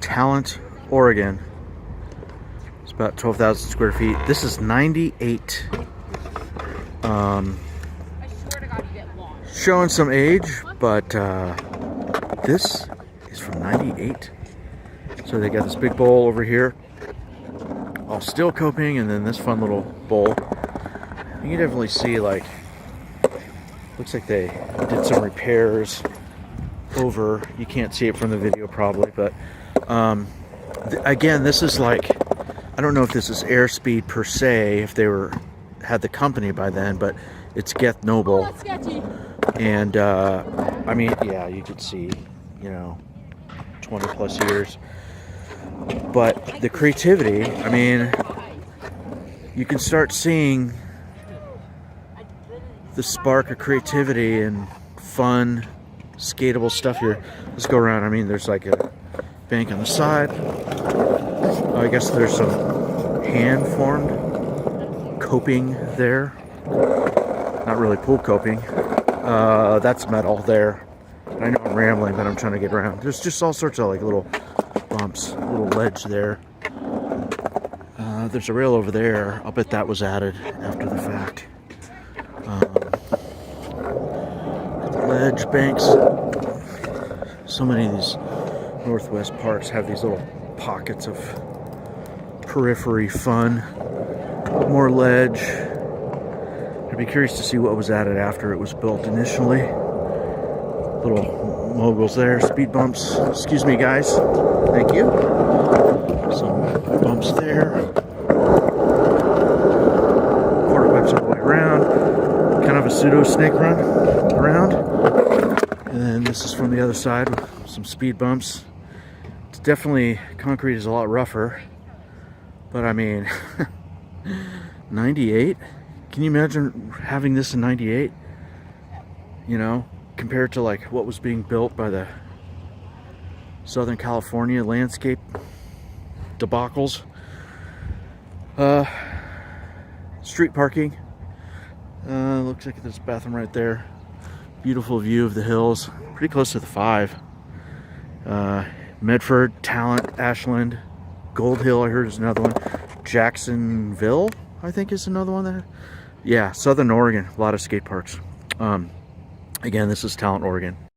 Talent, Oregon. It's about 12,000 square feet. This is 98. Showing some age, but this is from 98. So they got this big bowl over here, all steel coping, and then this fun little bowl. You can definitely see, like, looks like they did some repairs over. You can't see it from the video probably, but again, this is like, I don't know if this is Airspeed per se, if they had the company by then, but it's Geth Noble. Oh, that's sketchy. And I mean, yeah, you could see, 20 plus years. But the creativity, I mean, you can start seeing the spark of creativity and fun, skatable stuff here. Let's go around. I mean, there's like a bank on the side. I guess there's some hand-formed coping there. Not really pool coping. That's metal there. I know I'm rambling, but I'm trying to get around. There's just all sorts of like little bumps, little ledge there. There's a rail over there. I'll bet that was added after the fact. The ledge banks. So many of these Northwest parks have these little pockets of periphery fun. More ledge. I'd be curious to see what was added after it was built initially. Little moguls there, speed bumps. Excuse me, guys. Thank you. Some bumps there. Quarter pipes all the way around. Kind of a pseudo snake run around. And then this is from the other side with some speed bumps. It's definitely, concrete is a lot rougher. But I mean, 98? Can you imagine having this in 98? Compared to like what was being built by the Southern California landscape debacles. Street parking. Looks like there's a bathroom right there. Beautiful view of the hills. Pretty close to the 5. Medford, Talent, Ashland, Gold Hill, I heard is another one. Jacksonville, I think, is another one there. Yeah, Southern Oregon, a lot of skate parks. Again, this is Talent, Oregon.